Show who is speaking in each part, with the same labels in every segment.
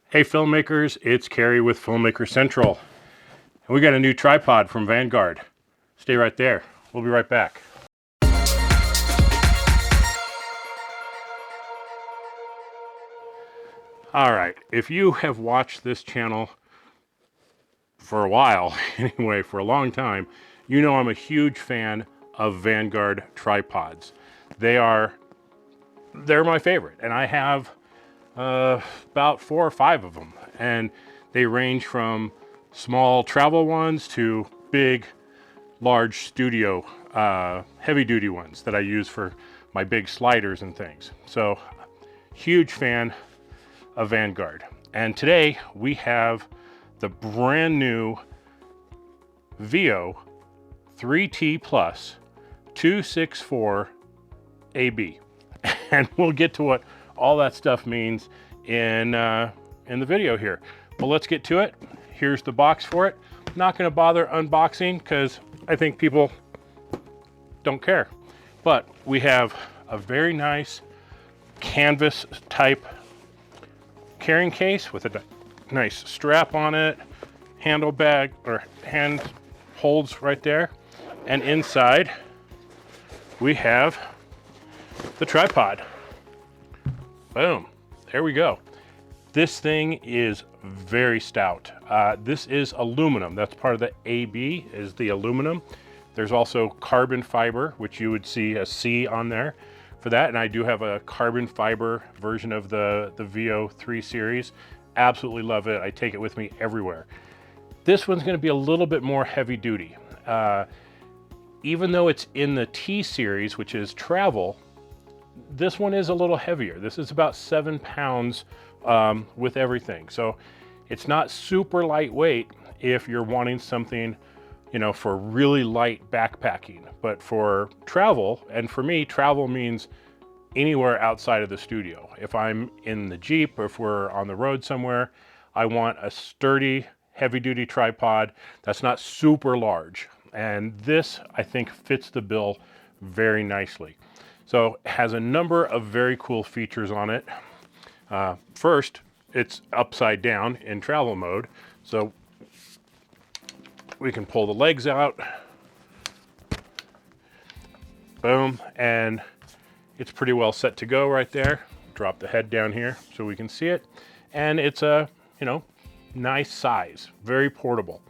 Speaker 1: Hey filmmakers, it's Carrie with Filmmaker Central. And we got a new tripod from Vanguard. Stay right there. We'll be right back. All right, if you have watched this channel for a while, anyway, for a long time, you know I'm a huge fan of Vanguard tripods. They're my favorite, and I have about 4 or 5 of them, and they range from small travel ones to big, large studio, heavy-duty ones that I use for my big sliders and things. So, huge fan of Vanguard. And today we have the brand new Veo 3T Plus 264 AB, and we'll get to what all that stuff means in the video here. But let's get to it. Here's the box for it. Not going to bother unboxing because I think people don't care. But we have a very nice canvas type carrying case with a nice strap on it, handle bag or hand holds right there, and inside we have the tripod. Boom, there we go. This thing is very stout. This is aluminum. That's part of the AB, is the aluminum. There's also carbon fiber, which you would see a C on there for that. And I do have a carbon fiber version of the Veo 3 series. Absolutely love it. I take it with me everywhere. This one's gonna be a little bit more heavy duty. Even though it's in the T series, which is travel, this one is a little heavier. This is about 7 pounds with everything. So it's not super lightweight if you're wanting something, you know, for really light backpacking. But for travel, and for me, travel means anywhere outside of the studio. If I'm in the Jeep or if we're on the road somewhere, I want a sturdy, heavy-duty tripod that's not super large. And this, I think, fits the bill very nicely. So it has a number of very cool features on it. First, it's upside down in travel mode. So we can pull the legs out. Boom, and it's pretty well set to go right there. Drop the head down here so we can see it. And it's a, you know, nice size, very portable.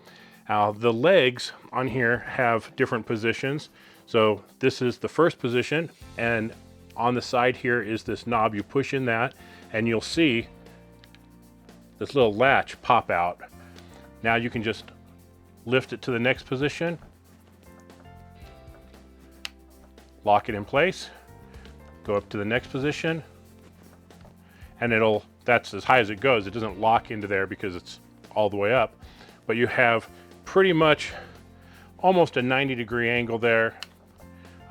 Speaker 1: Now the legs on here have different positions. So this is the first position, and on the side here is this knob. You push in that and you'll see this little latch pop out. Now you can just lift it to the next position, lock it in place, go up to the next position, and that's as high as it goes. It doesn't lock into there because it's all the way up, but you have pretty much almost a 90-degree angle there,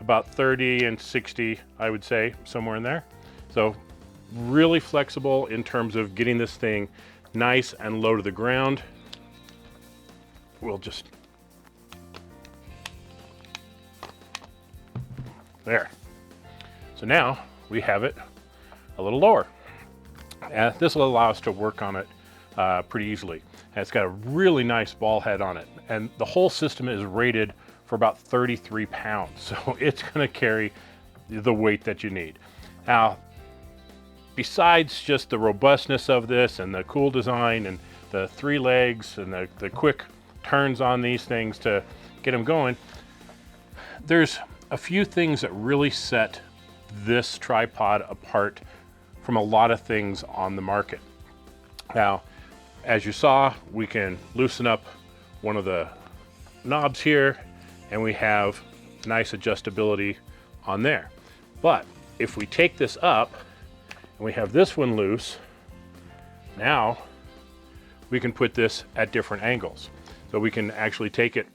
Speaker 1: about 30 and 60, I would say, somewhere in there. So really flexible in terms of getting this thing nice and low to the ground. We'll just, there. So now we have it a little lower. And this will allow us to work on it pretty easily. And it's got a really nice ball head on it. And the whole system is rated for about 33 pounds. So it's gonna carry the weight that you need. Now, besides just the robustness of this and the cool design and the 3 legs and the quick turns on these things to get them going, there's a few things that really set this tripod apart from a lot of things on the market. Now, as you saw, we can loosen up one of the knobs here, and we have nice adjustability on there. But if we take this up and we have this one loose, now we can put this at different angles. So we can actually take it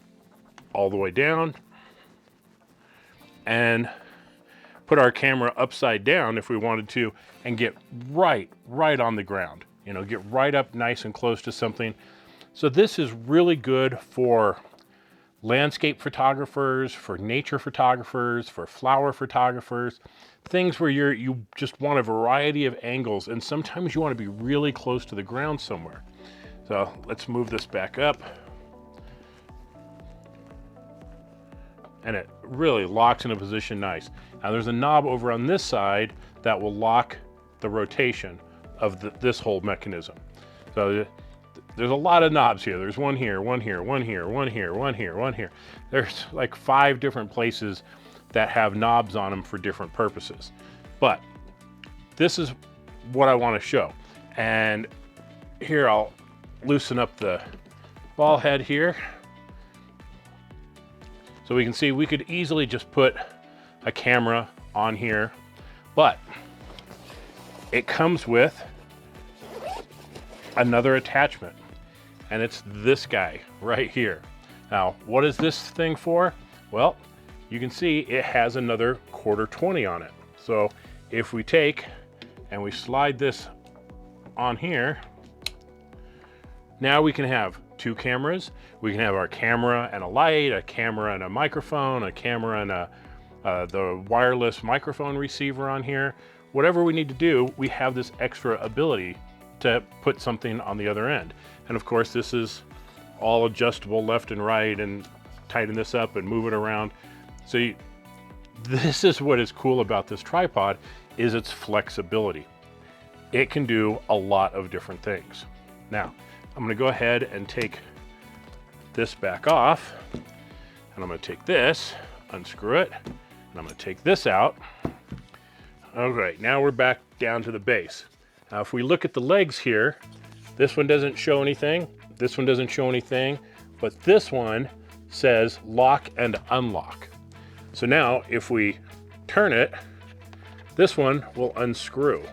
Speaker 1: all the way down and put our camera upside down if we wanted to, and get right on the ground. You know, get right up nice and close to something. So this is really good for landscape photographers, for nature photographers, for flower photographers, things where you just want a variety of angles, and sometimes you want to be really close to the ground somewhere. So let's move this back up. And it really locks in a position nice. Now there's a knob over on this side that will lock the rotation of this whole mechanism. So there's a lot of knobs here. There's one here, one here, one here, one here, one here, one here. There's like 5 different places that have knobs on them for different purposes. But this is what I want to show. And here I'll loosen up the ball head here. So we can see we could easily just put a camera on here, but it comes with another attachment, and it's this guy right here. Now, what is this thing for? Well, you can see it has another 1/4-20 on it. So if we take and we slide this on here, now we can have 2 cameras. We can have our camera and a light, a camera and a microphone, a camera and the wireless microphone receiver on here. Whatever we need to do, we have this extra ability to put something on the other end. And of course, this is all adjustable left and right, and tighten this up and move it around. So this is what is cool about this tripod, is its flexibility. It can do a lot of different things. Now, I'm gonna go ahead and take this back off, and I'm gonna take this, unscrew it, and I'm gonna take this out. Okay, now we're back down to the base. Now, if we look at the legs here, this one doesn't show anything, this one doesn't show anything, but this one says lock and unlock. So now, if we turn it, this one will unscrew.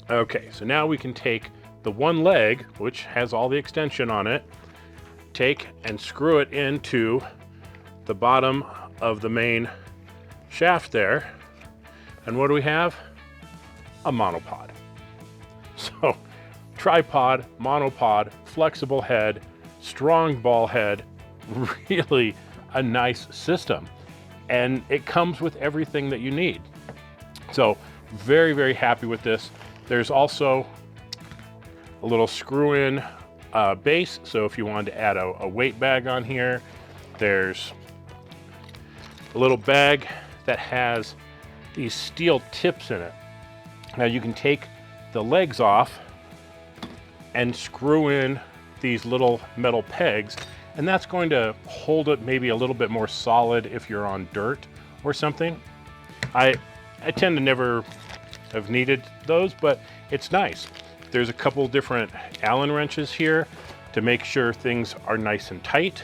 Speaker 1: Okay, so now we can take the one leg, which has all the extension on it, take and screw it into the bottom of the main shaft there. And what do we have? A monopod. So tripod, monopod, flexible head, strong ball head, really a nice system. And it comes with everything that you need. So very, very happy with this. There's also a little screw-in base, so if you wanted to add a weight bag on here, there's a little bag that has these steel tips in it. Now you can take the legs off and screw in these little metal pegs, and that's going to hold it maybe a little bit more solid if you're on dirt or something. I tend to never have needed those, but it's nice. There's a couple different Allen wrenches here to make sure things are nice and tight.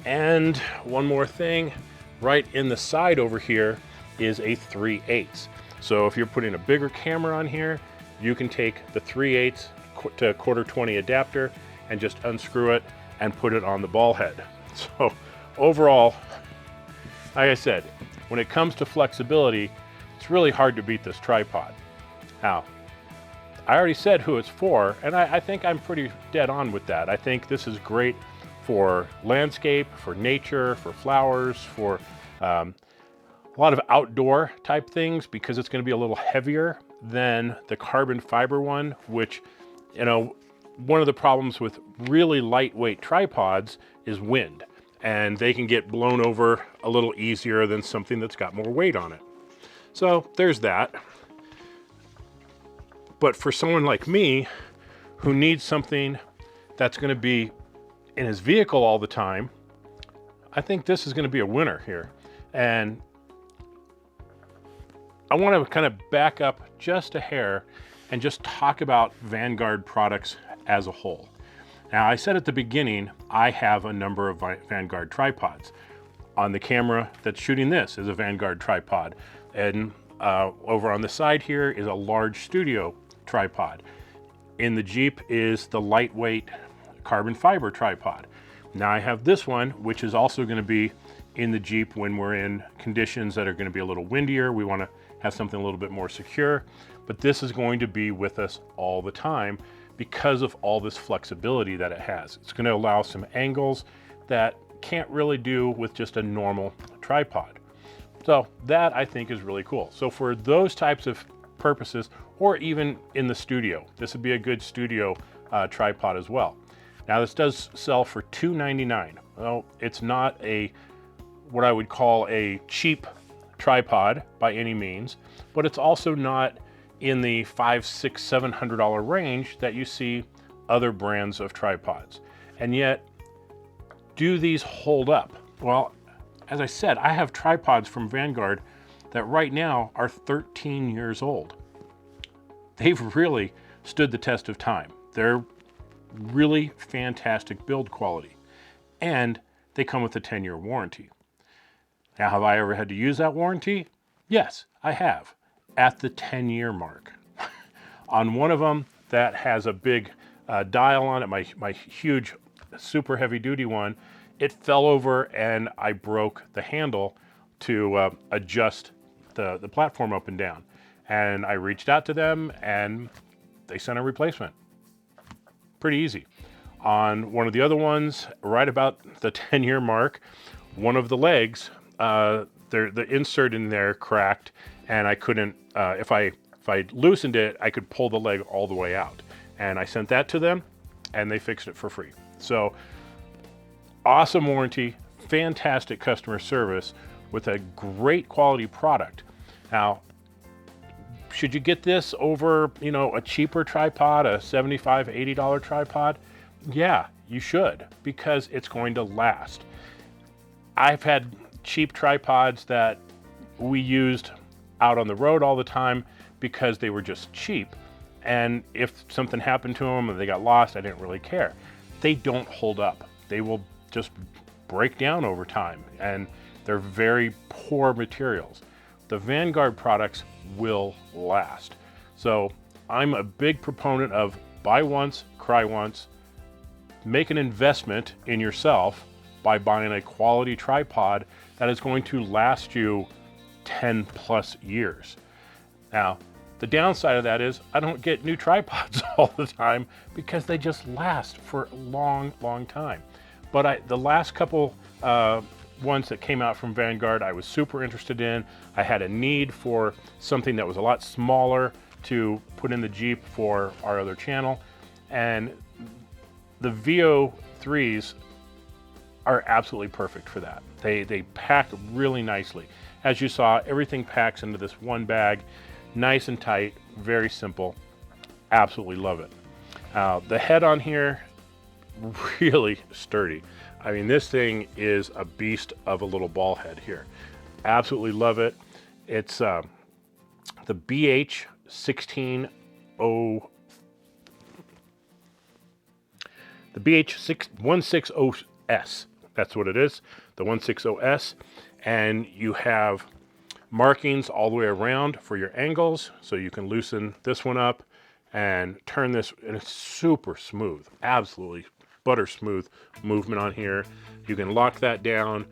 Speaker 1: And one more thing, right in the side over here is a 3/8. So if you're putting a bigger camera on here, you can take the 3/8 to 1/4-20 adapter and just unscrew it and put it on the ball head. So overall, like I said, when it comes to flexibility, it's really hard to beat this tripod. Now, I already said who it's for, and I think I'm pretty dead on with that. I think this is great for landscape, for nature, for flowers, for a lot of outdoor type things, because it's going to be a little heavier than the carbon fiber one, which, you know, one of the problems with really lightweight tripods is wind, and they can get blown over a little easier than something that's got more weight on it. So there's that. But for someone like me who needs something that's going to be in his vehicle all the time, I think this is going to be a winner here. And I want to kind of back up just a hair and just talk about Vanguard products as a whole. Now, I said at the beginning, I have a number of Vanguard tripods. On the camera that's shooting this is a Vanguard tripod. And over on the side here is a large studio tripod. In the Jeep is the lightweight carbon fiber tripod. Now I have this one, which is also going to be in the Jeep when we're in conditions that are going to be a little windier. We want to have something a little bit more secure, but this is going to be with us all the time because of all this flexibility that it has. It's going to allow some angles that can't really do with just a normal tripod. So that I think is really cool. So for those types of purposes, or even in the studio, this would be a good studio tripod as well. Now this does sell for $299. Well, it's not what I would call a cheap tripod by any means, but it's also not in the $500, $600, $700 range that you see other brands of tripods. And yet, do these hold up? Well, as I said, I have tripods from Vanguard that right now are 13 years old. They've really stood the test of time. They're really fantastic build quality, and they come with a 10-year warranty. Now, have I ever had to use that warranty? Yes, I have, at the 10-year mark. On one of them that has a big dial on it, my huge, super heavy-duty one, it fell over and I broke the handle to adjust the platform up and down. And I reached out to them and they sent a replacement. Pretty easy. On one of the other ones, right about the 10-year mark, one of the legs, the insert in there cracked, and I couldn't, if I loosened it, I could pull the leg all the way out. And I sent that to them, and they fixed it for free. So, awesome warranty, fantastic customer service with a great quality product. Now, should you get this over, a cheaper tripod, a $75, $80 tripod? Yeah, you should, because it's going to last. I've had cheap tripods that we used out on the road all the time because they were just cheap. And if something happened to them and they got lost, I didn't really care. They don't hold up. They will just break down over time, and they're very poor materials. The Vanguard products will last. So I'm a big proponent of buy once, cry once. Make an investment in yourself by buying a quality tripod that is going to last you 10 plus years. Now, the downside of that is I don't get new tripods all the time because they just last for a long, long time. But the last couple ones that came out from Vanguard, I was super interested in. I had a need for something that was a lot smaller to put in the Jeep for our other channel. And the Veo 3s are absolutely perfect for that. They pack really nicely. As you saw, everything packs into this one bag, nice and tight, very simple. Absolutely love it. The head on here, really sturdy. I mean, this thing is a beast of a little ball head here. Absolutely love it. It's the BH160. The BH160S. That's what it is. The 160S. And you have markings all the way around for your angles, so you can loosen this one up and turn this, and it's super smooth, absolutely butter smooth movement on here. You can lock that down,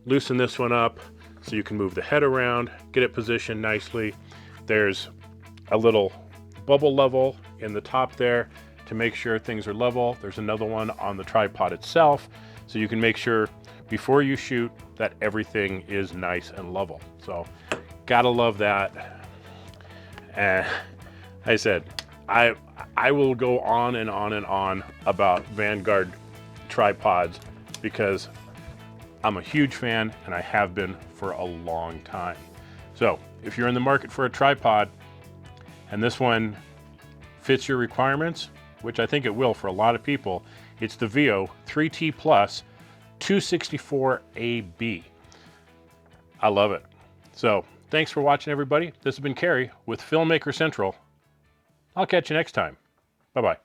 Speaker 1: loosen this one up so you can move the head around, get it positioned nicely. There's a little bubble level in the top there to make sure things are level. There's another one on the tripod itself, so you can make sure before you shoot that everything is nice and level. So gotta love that. And I said, I will go on and on and on about Vanguard tripods because I'm a huge fan and I have been for a long time. So if you're in the market for a tripod and this one fits your requirements, which I think it will for a lot of people, it's the Veo 3T Plus 264AB. I love it. So thanks for watching, everybody. This has been Kerry with Filmmaker Central. I'll catch you next time. Bye-bye.